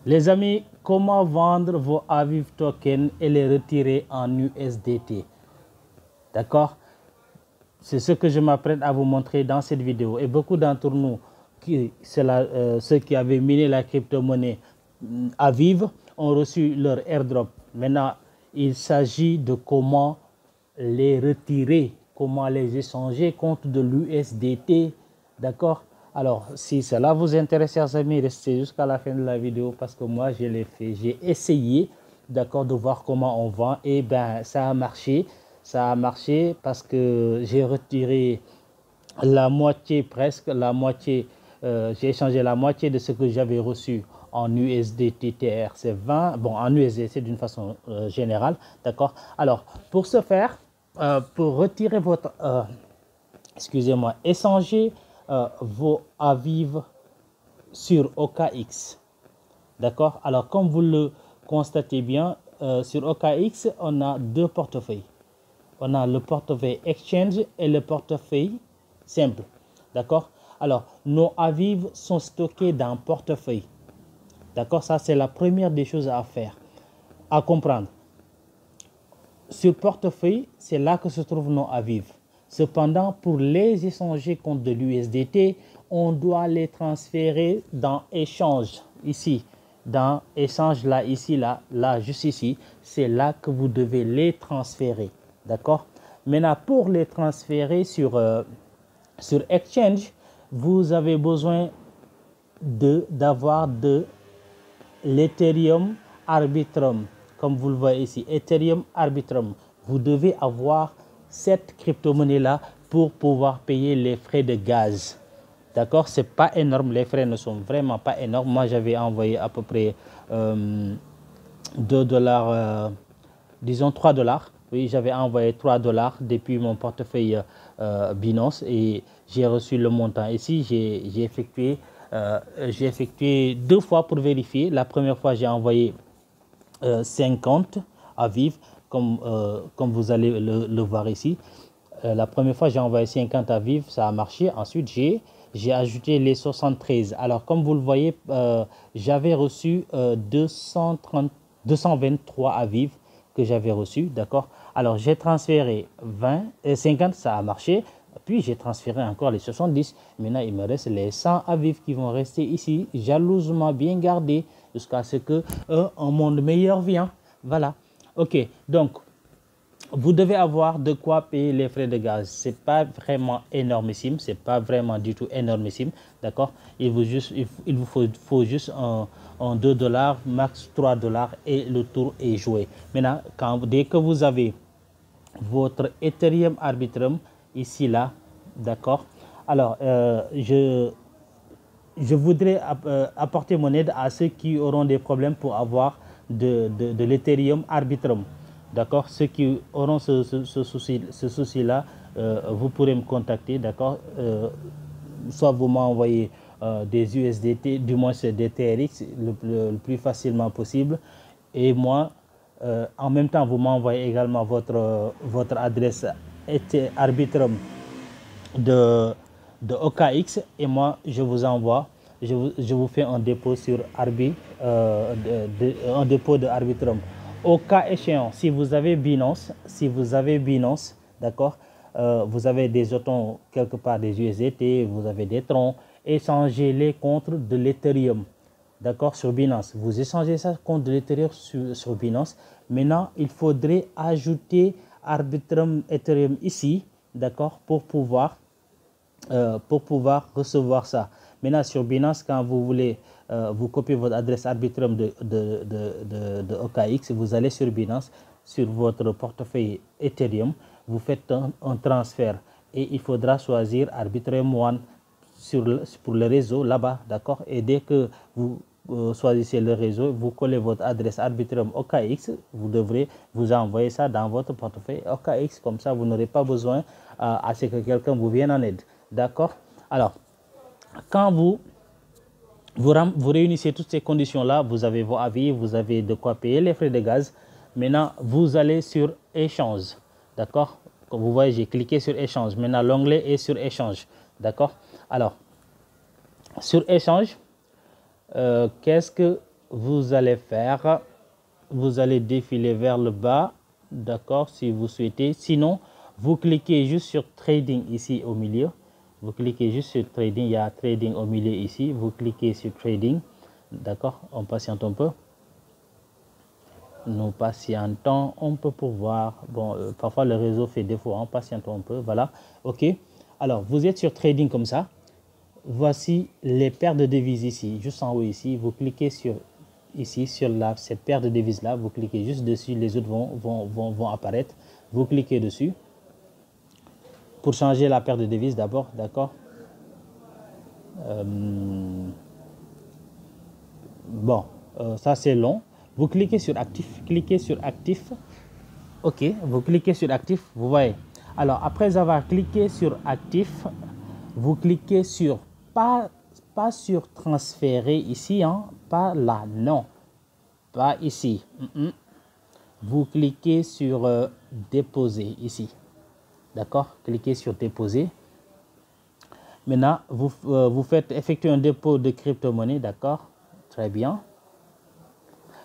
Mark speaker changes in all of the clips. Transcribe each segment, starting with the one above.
Speaker 1: Les amis, comment vendre vos Aviv tokens et les retirer en USDT? D'accord? C'est ce que je m'apprête à vous montrer dans cette vidéo. Et beaucoup d'entre nous, ceux qui avaient miné la crypto-monnaie Aviv, ont reçu leur airdrop. Maintenant, il s'agit de comment les retirer, comment les échanger contre de l'USDT. D'accord? Alors, si cela vous intéresse, chers amis, restez jusqu'à la fin de la vidéo parce que moi, je l'ai fait. J'ai essayé, d'accord, de voir comment on vend. Et ben, ça a marché. Ça a marché parce que j'ai retiré la moitié, presque la moitié. J'ai échangé la moitié de ce que j'avais reçu en USDT TRC20, bon, en USDT d'une façon générale, d'accord. Alors, pour ce faire, pour retirer votre, excusez-moi, échanger vos Aviv sur OKX, d'accord. Alors, comme vous le constatez bien, sur OKX, on a deux portefeuilles. On a le portefeuille Exchange et le portefeuille simple, d'accord. Alors, nos Aviv sont stockés dans portefeuille, d'accord. Ça, c'est la première des choses à faire, à comprendre. Sur portefeuille, c'est là que se trouvent nos Aviv. Cependant, pour les échanger contre de l'USDT, on doit les transférer dans échange, ici. Dans échange, là, ici, là, juste ici. C'est là que vous devez les transférer, d'accord. Maintenant, pour les transférer sur Exchange, vous avez besoin d'avoir de l'Ethereum Arbitrum, comme vous le voyez ici, Ethereum Arbitrum. Vous devez avoir cette crypto-monnaie-là pour pouvoir payer les frais de gaz. D'accord? Ce n'est pas énorme, les frais ne sont vraiment pas énormes. Moi, j'avais envoyé à peu près 2 dollars, disons 3 dollars. Oui, j'avais envoyé 3 dollars depuis mon portefeuille Binance et j'ai reçu le montant. Ici, j'ai effectué 2 fois pour vérifier. La première fois, j'ai envoyé 50 Aviv, comme vous allez le voir ici. La première fois, j'ai envoyé 50 Aviv, ça a marché. Ensuite, j'ai ajouté les 73. Alors, comme vous le voyez, j'avais reçu 223 Aviv que j'avais reçu, d'accord. Alors, j'ai transféré 50, ça a marché. Puis, j'ai transféré encore les 70. Maintenant, il me reste les 100 Aviv qui vont rester ici, jalousement bien gardés, jusqu'à ce qu'un monde meilleur vienne. Voilà. OK. Donc, vous devez avoir de quoi payer les frais de gaz. Ce n'est pas vraiment énormissime. Ce n'est pas vraiment du tout énormissime. D'accord. Il vous faut juste un 2 dollars, max 3 dollars et le tour est joué. Maintenant, dès que vous avez votre Ethereum Arbitrum, ici, là, d'accord. Alors, je voudrais apporter mon aide à ceux qui auront des problèmes pour avoir de l'Ethereum Arbitrum. D'accord. Ceux qui auront ce souci-là, vous pourrez me contacter. D'accord. Soit vous m'envoyez des USDT, du moins c'est des TRX, le plus facilement possible. Et moi, en même temps, vous m'envoyez également votre adresse Arbitrum de OKX et moi je vous envoie, je vous fais un dépôt sur Arbi, un dépôt de Arbitrum. Au cas échéant, si vous avez Binance, d'accord, vous avez des jetons quelque part, des USDT, vous avez des troncs, échangez-les contre de l'Ethereum. D'accord, sur Binance. Vous échangez ça contre de l'Ethereum sur Binance. Maintenant, il faudrait ajouter Arbitrum Ethereum ici, d'accord, pour pouvoir recevoir ça. Maintenant, sur Binance, quand vous voulez, vous copiez votre adresse Arbitrum de OKX, vous allez sur Binance, sur votre portefeuille Ethereum, vous faites un transfert et il faudra choisir Arbitrum One pour le réseau là-bas, d'accord. Et dès que vous choisissez le réseau, vous collez votre adresse Arbitrum OKX, vous devrez vous envoyer ça dans votre portefeuille OKX, comme ça vous n'aurez pas besoin à ce que quelqu'un vous vienne en aide, d'accord. Alors, quand vous réunissez toutes ces conditions-là, vous avez vos avis, vous avez de quoi payer les frais de gaz. Maintenant, vous allez sur échange, d'accord. Comme vous voyez, j'ai cliqué sur échange. Maintenant, l'onglet est sur échange, d'accord. Alors, sur échange, qu'est-ce que vous allez faire, vous allez défiler vers le bas, d'accord, si vous souhaitez. Sinon, vous cliquez juste sur Trading ici au milieu. Vous cliquez juste sur Trading, il y a Trading au milieu ici. Vous cliquez sur Trading, d'accord, on patiente un peu. Nous patientons un peu pour voir. Bon, parfois le réseau fait défaut, hein, patientons un peu, voilà, ok. Alors, vous êtes sur Trading comme ça. Voici les paires de devises ici, juste en haut ici. Vous cliquez sur ici, sur cette paire de devises là. Vous cliquez juste dessus, les autres vont apparaître. Vous cliquez dessus. Pour changer la paire de devises d'abord, d'accord. Bon, ça c'est long. Vous cliquez sur actif, ok, vous cliquez sur actif, vous voyez. Alors, après avoir cliqué sur actif, vous cliquez sur pas sur transférer ici, hein, pas là, non, pas ici. Vous cliquez sur déposer ici, d'accord, cliquez sur déposer. Maintenant, vous faites effectuer un dépôt de crypto-monnaie, d'accord, très bien.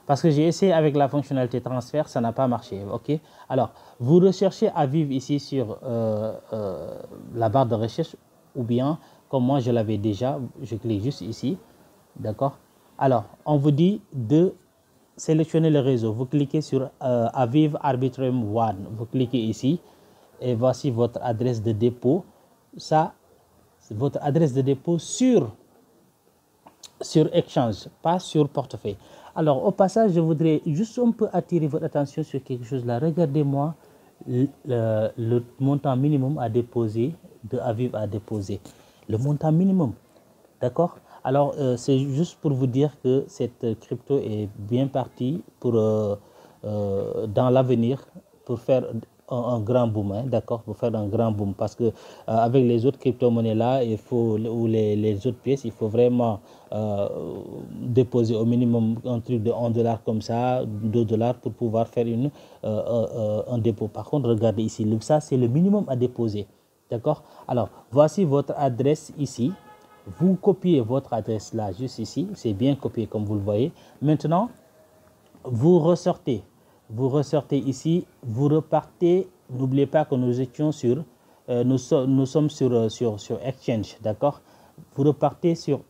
Speaker 1: Parce que j'ai essayé avec la fonctionnalité transfert, ça n'a pas marché, ok. Alors, vous recherchez à vivre ici sur la barre de recherche, ou bien, comme moi je l'avais déjà, je clique juste ici, d'accord. Alors, on vous dit de sélectionner le réseau. Vous cliquez sur Aviv Arbitrum One, vous cliquez ici, et voici votre adresse de dépôt. Ça, c'est votre adresse de dépôt sur Exchange, pas sur portefeuille. Alors, au passage, je voudrais juste un peu attirer votre attention sur quelque chose là. Regardez-moi le montant minimum à déposer, de Aviv à déposer. Le montant minimum, d'accord? Alors, c'est juste pour vous dire que cette crypto est bien partie pour, dans l'avenir, pour faire un grand boom, hein, d'accord, pour faire un grand boom, parce que avec les autres crypto-monnaies là, il faut, ou les autres pièces, il faut vraiment déposer au minimum un truc de 1 dollar comme ça, 2 dollars pour pouvoir faire un dépôt. Par contre, regardez ici, ça c'est le minimum à déposer, d'accord. Alors, voici votre adresse ici. Vous copiez votre adresse là, juste ici, c'est bien copié comme vous le voyez. Maintenant, vous ressortez ici, vous repartez. N'oubliez pas que nous étions sur, nous sommes sur Exchange, d'accord. Vous repartez sur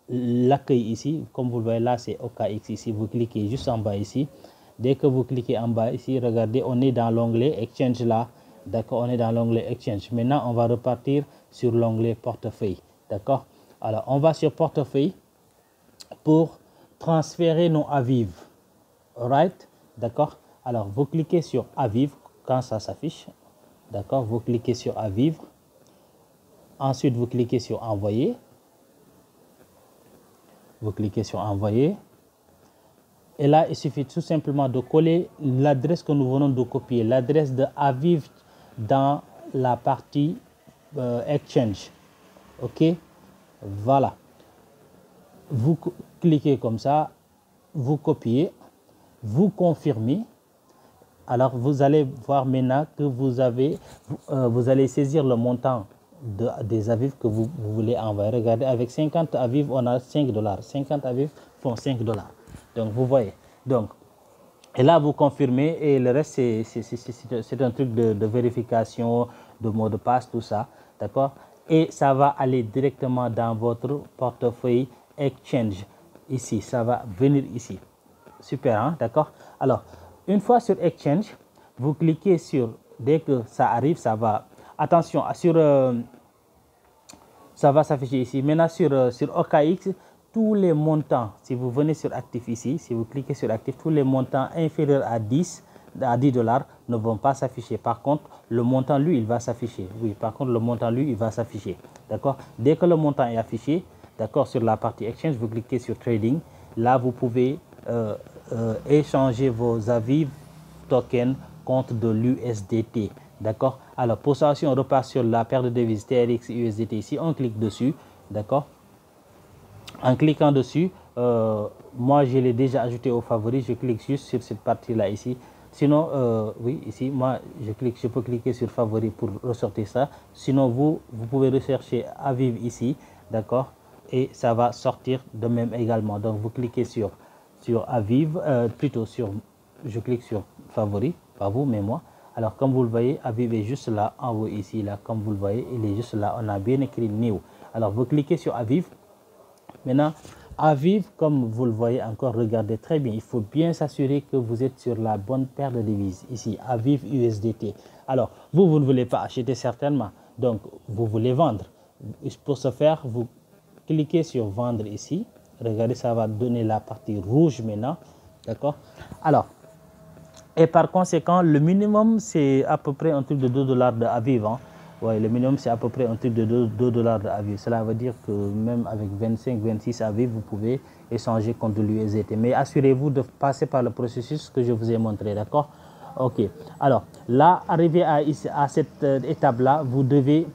Speaker 1: l'accueil ici, comme vous le voyez là, c'est OKX ici. Vous cliquez juste en bas ici. Dès que vous cliquez en bas ici, regardez, on est dans l'onglet Exchange là, d'accord. On est dans l'onglet Exchange. Maintenant, on va repartir sur l'onglet portefeuille, d'accord. Alors, on va sur portefeuille pour transférer nos Aviv. Alright, d'accord. Alors, vous cliquez sur Aviv quand ça s'affiche, d'accord. Vous cliquez sur Aviv. Ensuite, vous cliquez sur Envoyer. Vous cliquez sur Envoyer. Et là, il suffit tout simplement de coller l'adresse que nous venons de copier, l'adresse de Aviv dans la partie Exchange. OK. Voilà. Vous cliquez comme ça, vous copiez, vous confirmez. Alors, vous allez voir maintenant que vous allez saisir le montant des Aviv que vous voulez envoyer. Regardez, avec 50 Aviv, on a 5 dollars. 50 Aviv font 5 dollars. Donc, vous voyez. Donc, et là, vous confirmez et le reste, c'est un truc de vérification, de mot de passe, tout ça. D'accord? Et ça va aller directement dans votre portefeuille Exchange. Ici, ça va venir ici. Super, hein? D'accord? Alors, une fois sur Exchange, vous cliquez sur, dès que ça arrive, ça va, attention, ça va s'afficher ici. Maintenant, sur OKX, tous les montants, si vous venez sur Actif ici, si vous cliquez sur Actif, tous les montants inférieurs à 10 dollars ne vont pas s'afficher. Par contre, le montant, lui, il va s'afficher. Oui, par contre, le montant, lui, il va s'afficher. D'accord? Dès que le montant est affiché, d'accord, sur la partie Exchange, vous cliquez sur Trading. Là, vous pouvez échanger vos Aviv tokens contre de l'USDT. D'accord? Alors, pour ça aussi, on repart sur la paire de devises TRX USDT ici. On clique dessus. D'accord? En cliquant dessus, moi, je l'ai déjà ajouté au favori. Je clique juste sur cette partie-là ici. Sinon, oui, ici, moi, je peux cliquer sur favori pour ressortir ça. Sinon, vous pouvez rechercher Aviv ici. D'accord? Et ça va sortir de même également. Donc, vous cliquez sur sur Aviv, plutôt sur, je clique sur favori, pas vous mais moi. Alors comme vous le voyez, Aviv est juste là, en haut ici, là, comme vous le voyez, il est juste là, on a bien écrit New. Alors vous cliquez sur Aviv. Maintenant, Aviv, comme vous le voyez encore, regardez très bien, il faut bien s'assurer que vous êtes sur la bonne paire de devises. Ici, Aviv USDT. Alors, vous ne voulez pas acheter certainement, donc vous voulez vendre. Pour ce faire, vous cliquez sur vendre ici. Regardez, ça va donner la partie rouge maintenant. D'accord? Alors, et par conséquent, le minimum, c'est à peu près un truc de 2 $ de Aviv. Hein. Ouais, le minimum, c'est à peu près un truc de 2 $ de Aviv. Cela veut dire que même avec 25, 26 Aviv, vous pouvez échanger contre l'USDT. Mais assurez-vous de passer par le processus que je vous ai montré. D'accord? Ok. Alors, là, arrivé à cette étape-là, vous devez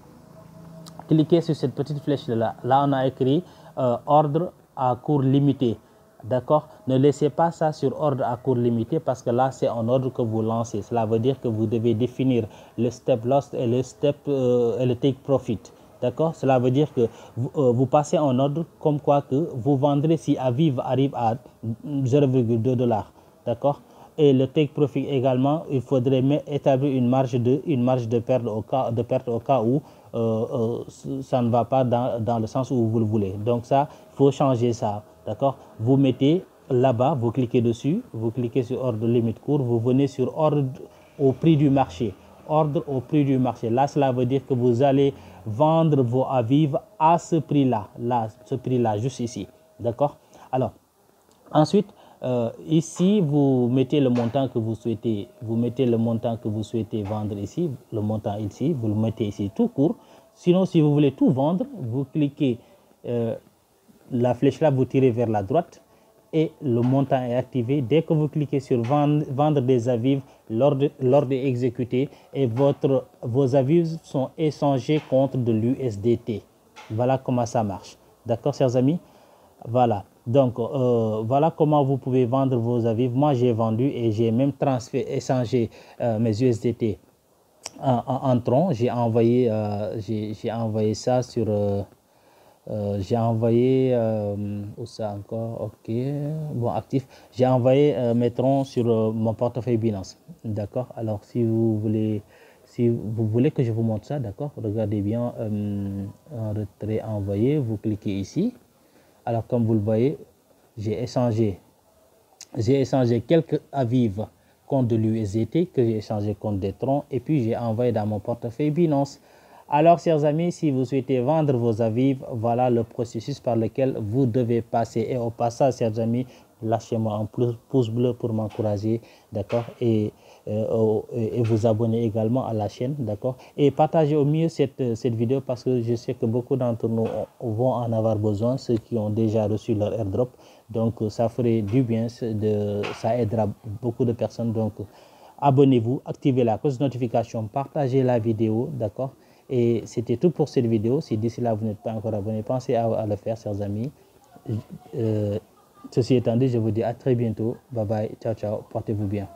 Speaker 1: cliquez sur cette petite flèche-là. Là, on a écrit ordre à cours limité. D'accord? Ne laissez pas ça sur ordre à cours limité parce que là, c'est un ordre que vous lancez. Cela veut dire que vous devez définir le step loss et le et le take profit. D'accord? Cela veut dire que vous passez un ordre comme quoi que vous vendrez si Aviv arrive à 0,2 $. D'accord? Et le take profit également, il faudrait établir une marge de perte au cas où ça ne va pas dans le sens où vous le voulez. Donc ça, il faut changer ça. D'accord? Vous mettez là-bas, vous cliquez dessus, vous cliquez sur ordre limite court, vous venez sur ordre au prix du marché. Ordre au prix du marché. Là, cela veut dire que vous allez vendre vos Aviv à ce prix-là. Là, ce prix-là, juste ici. D'accord? Alors, ensuite, ici, vous mettez le montant que vous souhaitez. Vous mettez le montant que vous souhaitez vendre ici. Le montant ici, vous le mettez ici tout court. Sinon, si vous voulez tout vendre, vous cliquez la flèche là, vous tirez vers la droite et le montant est activé. Dès que vous cliquez sur vendre des Aviv, l'ordre est exécuté et vos Aviv sont échangés contre de l'USDT. Voilà comment ça marche. D'accord, chers amis? Voilà. Donc, voilà comment vous pouvez vendre vos Aviv. Moi, j'ai vendu et j'ai même échangé mes USDT en tron. J'ai envoyé ça sur... j'ai envoyé, où ça encore, ok, bon, actif. J'ai envoyé mes troncs sur mon portefeuille Binance. D'accord? Alors, si vous voulez que je vous montre ça, d'accord? Regardez bien, en retrait envoyé, vous cliquez ici. Alors, comme vous le voyez, j'ai échangé quelques Aviv contre de l'USDT que j'ai échangé contre des troncs et puis j'ai envoyé dans mon portefeuille Binance. Alors, chers amis, si vous souhaitez vendre vos Aviv, voilà le processus par lequel vous devez passer. Et au passage, chers amis, lâchez-moi un pouce bleu pour m'encourager, d'accord, et vous abonner également à la chaîne, d'accord, et partagez au mieux cette vidéo parce que je sais que beaucoup d'entre nous vont en avoir besoin, ceux qui ont déjà reçu leur airdrop. Donc, ça ferait du bien, ça aidera beaucoup de personnes. Donc, abonnez-vous, activez la cloche de notification, partagez la vidéo, d'accord. Et c'était tout pour cette vidéo. Si d'ici là vous n'êtes pas encore abonné, pensez à le faire, chers amis. Ceci étant dit, je vous dis à très bientôt. Bye bye, ciao, ciao, portez-vous bien.